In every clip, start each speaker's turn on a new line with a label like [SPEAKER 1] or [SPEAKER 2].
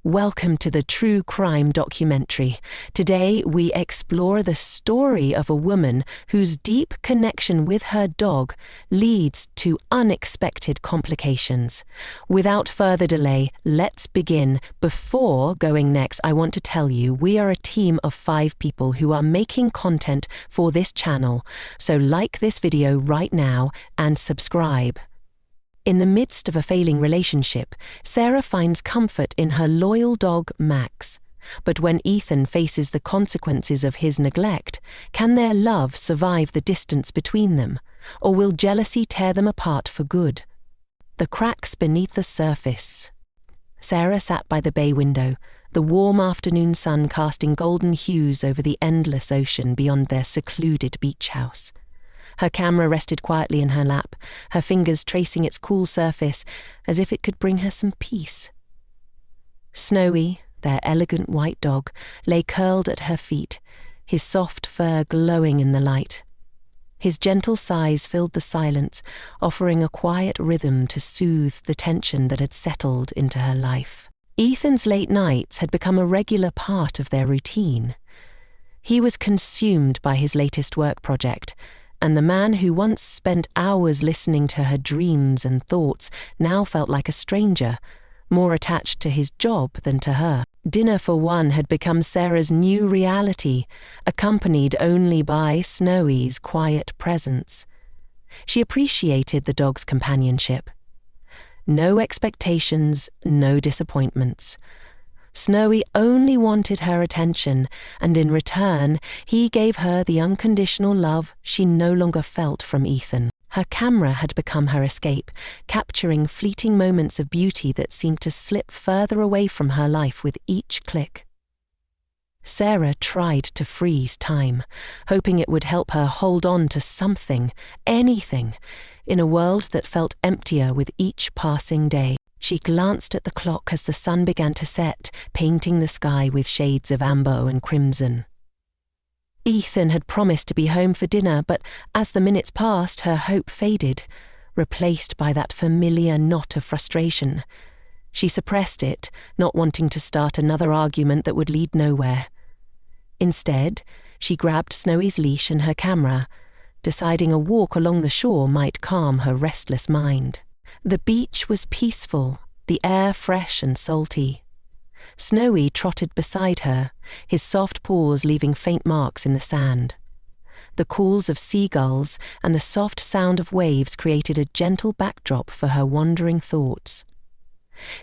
[SPEAKER 1] Welcome to the True Crime Documentary. Today we explore the story of a woman whose deep connection with her dog leads to unexpected complications. Without further delay, let's begin. Before going next, I want to tell you we are a team of 5 people who are making content for this channel, so like this video right now and subscribe. In the midst of a failing relationship, Sarah finds comfort in her loyal dog, Max. But when Ethan faces the consequences of his neglect, can their love survive the distance between them, or will jealousy tear them apart for good? The cracks beneath the surface. Sarah sat by the bay window, the warm afternoon sun casting golden hues over the endless ocean beyond their secluded beach house. Her camera rested quietly in her lap, her fingers tracing its cool surface as if it could bring her some peace. Snowy, their elegant white dog, lay curled at her feet, his soft fur glowing in the light. His gentle sighs filled the silence, offering a quiet rhythm to soothe the tension that had settled into her life. Ethan's late nights had become a regular part of their routine. He was consumed by his latest work project, and the man who once spent hours listening to her dreams and thoughts now felt like a stranger, more attached to his job than to her. Dinner for one had become Sarah's new reality, accompanied only by Snowy's quiet presence. She appreciated the dog's companionship. No expectations, no disappointments. Snowy only wanted her attention, and in return, he gave her the unconditional love she no longer felt from Ethan. Her camera had become her escape, capturing fleeting moments of beauty that seemed to slip further away from her life with each click. Sarah tried to freeze time, hoping it would help her hold on to something, anything, in a world that felt emptier with each passing day. She glanced at the clock as the sun began to set, painting the sky with shades of amber and crimson. Ethan had promised to be home for dinner, but as the minutes passed, her hope faded, replaced by that familiar knot of frustration. She suppressed it, not wanting to start another argument that would lead nowhere. Instead, she grabbed Snowy's leash and her camera, deciding a walk along the shore might calm her restless mind. The beach was peaceful, the air fresh and salty. Snowy trotted beside her, his soft paws leaving faint marks in the sand. The calls of seagulls and the soft sound of waves created a gentle backdrop for her wandering thoughts.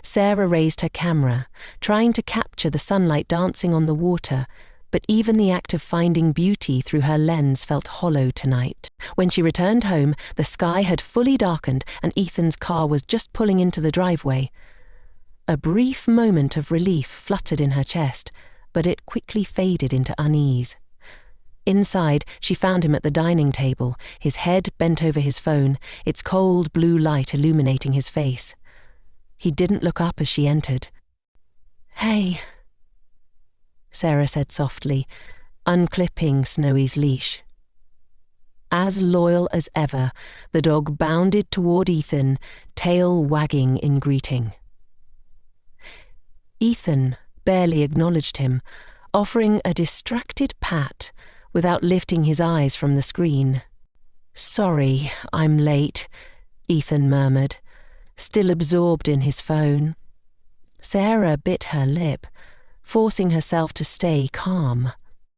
[SPEAKER 1] Sarah raised her camera, trying to capture the sunlight dancing on the water, but even the act of finding beauty through her lens felt hollow tonight. When she returned home, the sky had fully darkened and Ethan's car was just pulling into the driveway. A brief moment of relief fluttered in her chest, but it quickly faded into unease. Inside, she found him at the dining table, his head bent over his phone, its cold blue light illuminating his face. He didn't look up as she entered. "Hey," Sarah said softly, unclipping Snowy's leash. As loyal as ever, the dog bounded toward Ethan, tail wagging in greeting. Ethan barely acknowledged him, offering a distracted pat without lifting his eyes from the screen. "Sorry, I'm late," Ethan murmured, still absorbed in his phone. Sarah bit her lip, forcing herself to stay calm.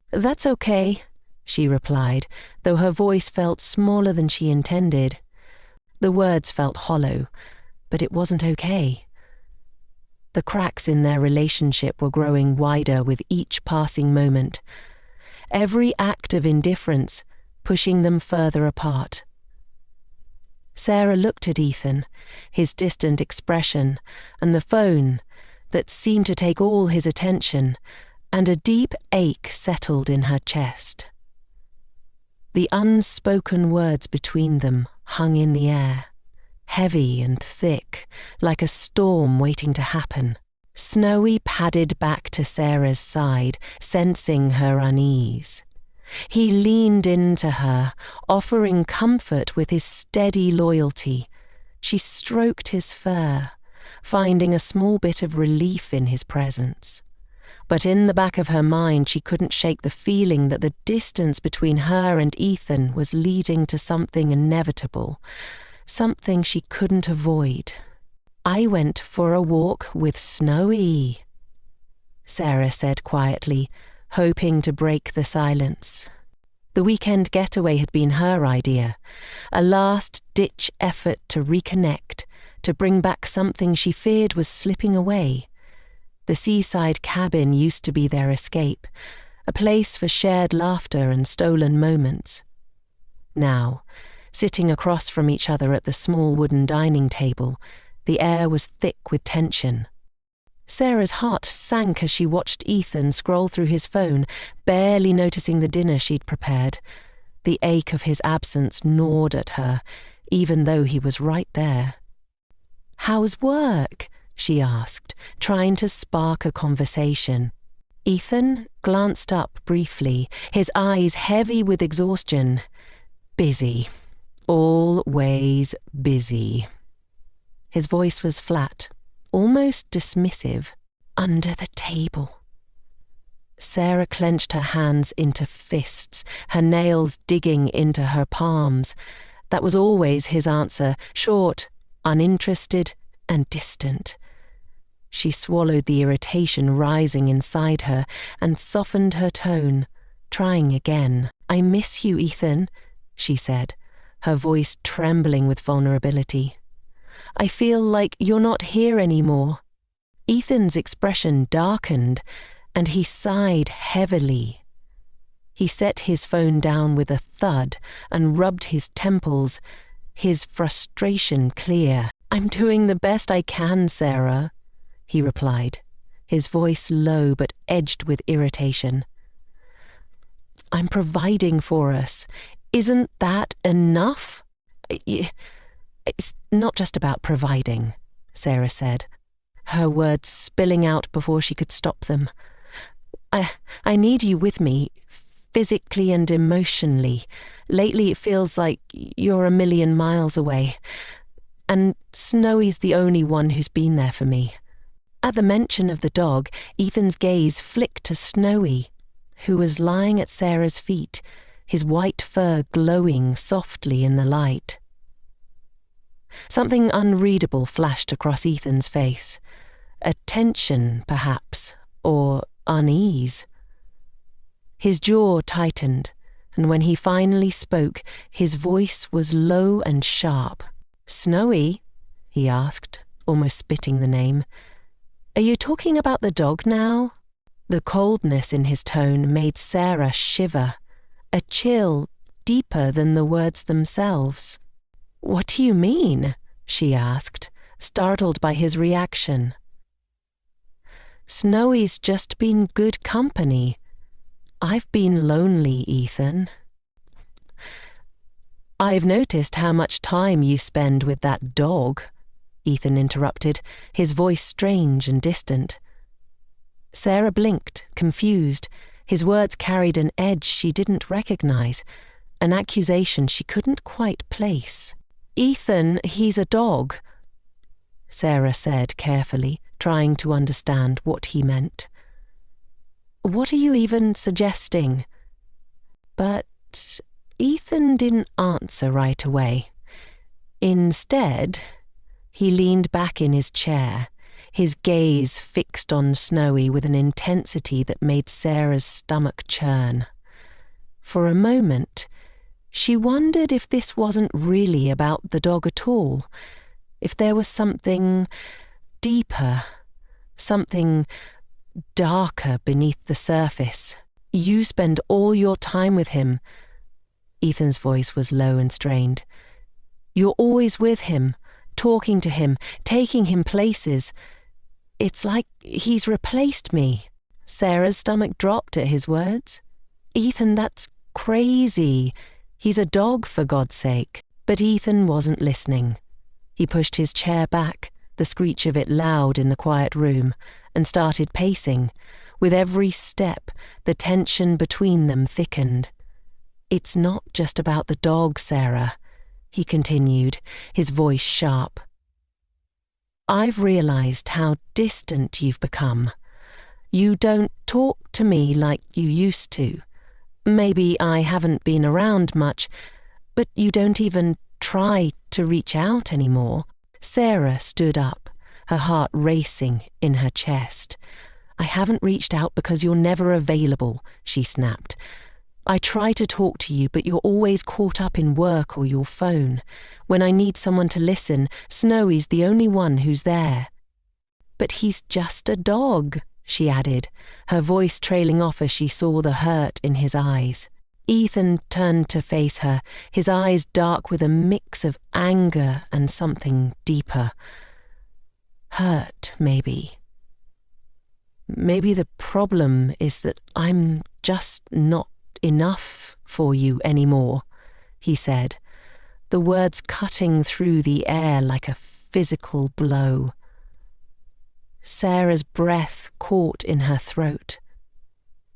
[SPEAKER 1] "That's okay," she replied, though her voice felt smaller than she intended. The words felt hollow, but it wasn't okay. The cracks in their relationship were growing wider with each passing moment, every act of indifference pushing them further apart. Sarah looked at Ethan, his distant expression, and the phone that seemed to take all his attention, and a deep ache settled in her chest. The unspoken words between them hung in the air, heavy and thick, like a storm waiting to happen. Snowy padded back to Sarah's side, sensing her unease. He leaned into her, offering comfort with his steady loyalty. She stroked his fur, finding a small bit of relief in his presence. But in the back of her mind, she couldn't shake the feeling that the distance between her and Ethan was leading to something inevitable, something she couldn't avoid. "I went for a walk with Snowy," Sarah said quietly, hoping to break the silence. The weekend getaway had been her idea, a last-ditch effort to reconnect, to bring back something she feared was slipping away. The seaside cabin used to be their escape, a place for shared laughter and stolen moments. Now, sitting across from each other at the small wooden dining table, the air was thick with tension. Sarah's heart sank as she watched Ethan scroll through his phone, barely noticing the dinner she'd prepared. The ache of his absence gnawed at her, even though he was right there. "How's work?" she asked, trying to spark a conversation. Ethan glanced up briefly, his eyes heavy with exhaustion. "Busy. Always busy." His voice was flat, almost dismissive. "Under the table." Sarah clenched her hands into fists, her nails digging into her palms. That was always his answer, short, uninterested, and distant. She swallowed the irritation rising inside her and softened her tone, trying again. "I miss you, Ethan," she said, her voice trembling with vulnerability. "I feel like you're not here anymore." Ethan's expression darkened, and he sighed heavily. He set his phone down with a thud and rubbed his temples, his frustration clear. "I'm doing the best I can, Sarah," he replied, his voice low but edged with irritation. "I'm providing for us. Isn't that enough?" "It's not just about providing," Sarah said, her words spilling out before she could stop them. I need you with me, physically and emotionally. Lately it feels like you're a million miles away, and Snowy's the only one who's been there for me." At the mention of the dog, Ethan's gaze flicked to Snowy, who was lying at Sarah's feet, his white fur glowing softly in the light. Something unreadable flashed across Ethan's face. A tension, perhaps, or unease. His jaw tightened, and when he finally spoke, his voice was low and sharp. "Snowy?" he asked, almost spitting the name. "Are you talking about the dog now?" The coldness in his tone made Sarah shiver, a chill deeper than the words themselves. "What do you mean?" she asked, startled by his reaction. "Snowy's just been good company. I've been lonely, Ethan." "I've noticed how much time you spend with that dog," Ethan interrupted, his voice strange and distant. Sarah blinked, confused. His words carried an edge she didn't recognize, an accusation she couldn't quite place. "Ethan, he's a dog," Sarah said carefully, trying to understand what he meant. "What are you even suggesting?" But Ethan didn't answer right away. Instead, he leaned back in his chair, his gaze fixed on Snowy with an intensity that made Sarah's stomach churn. For a moment, she wondered if this wasn't really about the dog at all, if there was something deeper, something darker beneath the surface. "You spend all your time with him." Ethan's voice was low and strained. "You're always with him, talking to him, taking him places. It's like he's replaced me." Sarah's stomach dropped at his words. "Ethan, that's crazy. He's a dog, for God's sake." But Ethan wasn't listening. He pushed his chair back, the screech of it loud in the quiet room, and started pacing. With every step, the tension between them thickened. "It's not just about the dog, Sarah," he continued, his voice sharp. I've realized how distant you've become. You don't talk to me like you used to. Maybe I haven't been around much, but you don't even try to reach out anymore." Sarah stood up, her heart racing in her chest. "I haven't reached out because you're never available," she snapped. "I try to talk to you, but you're always caught up in work or your phone. When I need someone to listen, Snowy's the only one who's there." "But he's just a dog," she added, her voice trailing off as she saw the hurt in his eyes. Ethan turned to face her, his eyes dark with a mix of anger and something deeper. Hurt, maybe. "Maybe the problem is that I'm just not enough for you anymore," he said, the words cutting through the air like a physical blow. Sarah's breath caught in her throat.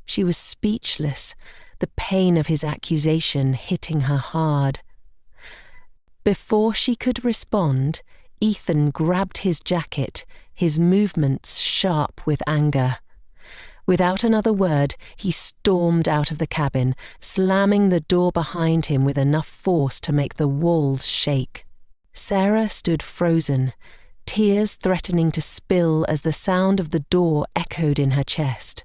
[SPEAKER 1] She was speechless, the pain of his accusation hitting her hard. Before she could respond, Ethan grabbed his jacket, his movements sharp with anger. Without another word, he stormed out of the cabin, slamming the door behind him with enough force to make the walls shake. Sarah stood frozen, tears threatening to spill as the sound of the door echoed in her chest.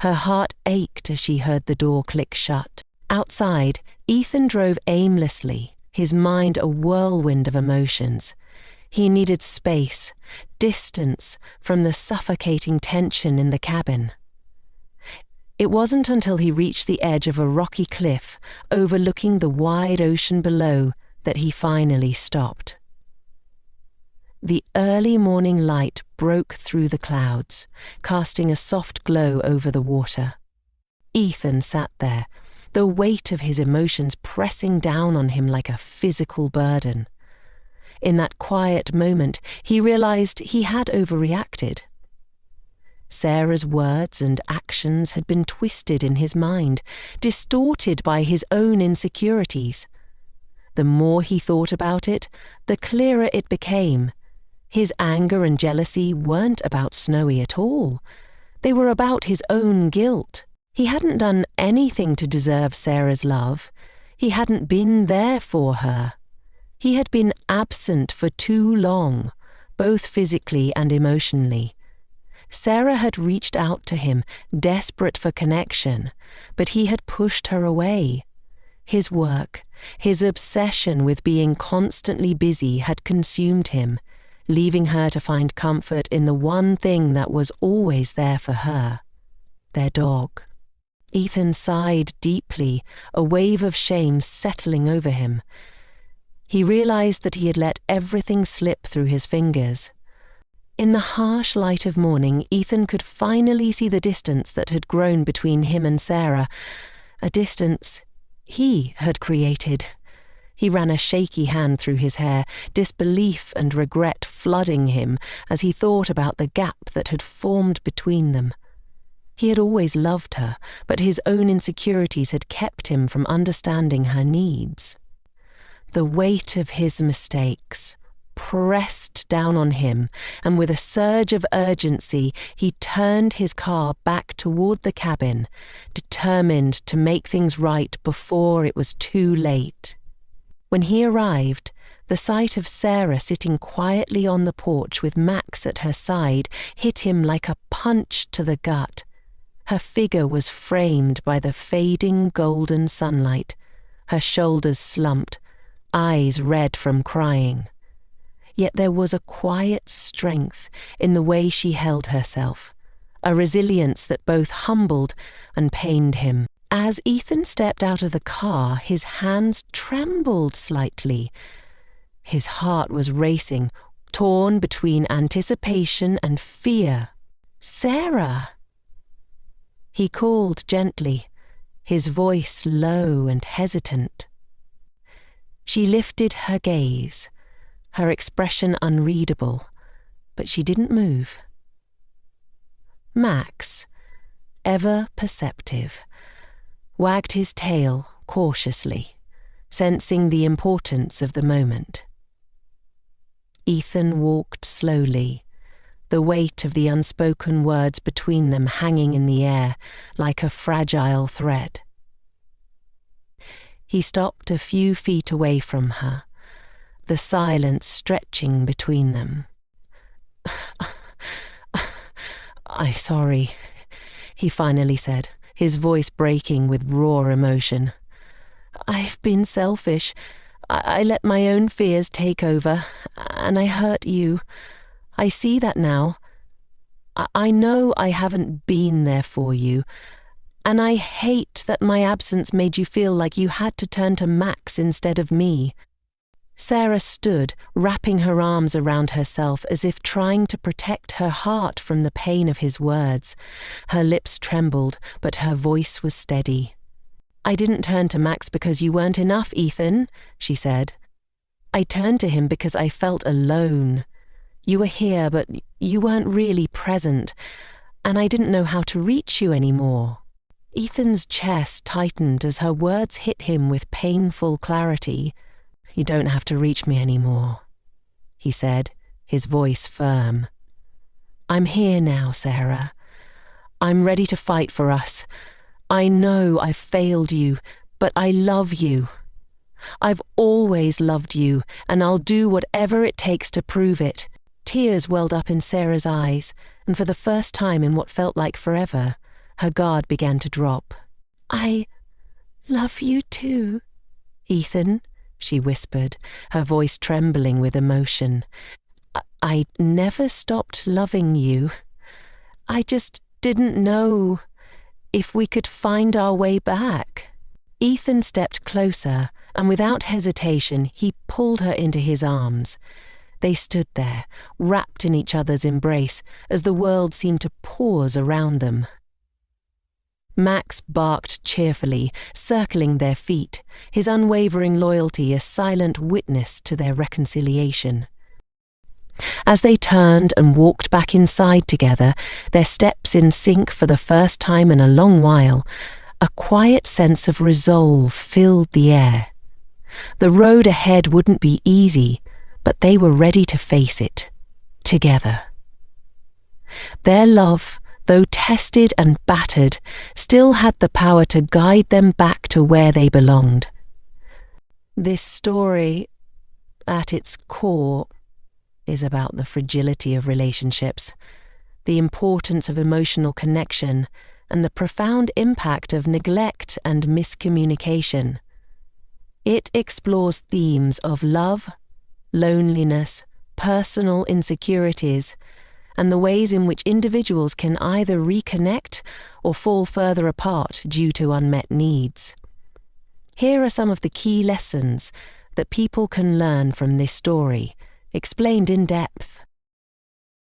[SPEAKER 1] Her heart ached as she heard the door click shut. Outside, Ethan drove aimlessly, his mind a whirlwind of emotions. He needed space, distance from the suffocating tension in the cabin. It wasn't until he reached the edge of a rocky cliff overlooking the wide ocean below that he finally stopped. The early morning light broke through the clouds, casting a soft glow over the water. Ethan sat there, the weight of his emotions pressing down on him like a physical burden. In that quiet moment, he realized he had overreacted. Sarah's words and actions had been twisted in his mind, distorted by his own insecurities. The more he thought about it, the clearer it became. His anger and jealousy weren't about Snowy at all. They were about his own guilt. He hadn't done anything to deserve Sarah's love. He hadn't been there for her. He had been absent for too long, both physically and emotionally. Sarah had reached out to him, desperate for connection, but he had pushed her away. His work, his obsession with being constantly busy had consumed him, leaving her to find comfort in the one thing that was always there for her, their dog. Ethan sighed deeply, a wave of shame settling over him. He realized that he had let everything slip through his fingers. In the harsh light of morning, Ethan could finally see the distance that had grown between him and Sarah, a distance he had created. He ran a shaky hand through his hair, disbelief and regret flooding him as he thought about the gap that had formed between them. He had always loved her, but his own insecurities had kept him from understanding her needs. The weight of his mistakes pressed down on him, and with a surge of urgency, he turned his car back toward the cabin, determined to make things right before it was too late. When he arrived, the sight of Sarah sitting quietly on the porch with Max at her side hit him like a punch to the gut. Her figure was framed by the fading golden sunlight, her shoulders slumped, eyes red from crying. Yet there was a quiet strength in the way she held herself, a resilience that both humbled and pained him. As Ethan stepped out of the car, his hands trembled slightly. His heart was racing, torn between anticipation and fear. "Sarah!" He called gently, his voice low and hesitant. She lifted her gaze, her expression unreadable, but she didn't move. Max, ever perceptive, wagged his tail cautiously, sensing the importance of the moment. Ethan walked slowly, the weight of the unspoken words between them hanging in the air like a fragile thread. He stopped a few feet away from her, the silence stretching between them. "I'm sorry," he finally said, his voice breaking with raw emotion. "I've been selfish. I let my own fears take over, and I hurt you. I see that now. I know I haven't been there for you, and I hate that my absence made you feel like you had to turn to Max instead of me." Sarah stood, wrapping her arms around herself as if trying to protect her heart from the pain of his words. Her lips trembled, but her voice was steady. "I didn't turn to Max because you weren't enough, Ethan," she said. "I turned to him because I felt alone. You were here, but you weren't really present, and I didn't know how to reach you anymore." Ethan's chest tightened as her words hit him with painful clarity. "You don't have to reach me anymore," he said, his voice firm. "I'm here now, Sarah. I'm ready to fight for us. I know I've failed you, but I love you. I've always loved you, and I'll do whatever it takes to prove it." Tears welled up in Sarah's eyes, and for the first time in what felt like forever, her guard began to drop. "I love you too, Ethan," she whispered, her voice trembling with emotion. I never stopped loving you. I just didn't know if we could find our way back." Ethan stepped closer, and without hesitation, he pulled her into his arms. They stood there, wrapped in each other's embrace, as the world seemed to pause around them. Max barked cheerfully, circling their feet, his unwavering loyalty a silent witness to their reconciliation. As they turned and walked back inside together, their steps in sync for the first time in a long while, a quiet sense of resolve filled the air. The road ahead wouldn't be easy, but they were ready to face it, together. Their love, though tested and battered, still had the power to guide them back to where they belonged. This story, at its core, is about the fragility of relationships, the importance of emotional connection, and the profound impact of neglect and miscommunication. It explores themes of love, loneliness, personal insecurities, and the ways in which individuals can either reconnect or fall further apart due to unmet needs. Here are some of the key lessons that people can learn from this story, explained in depth.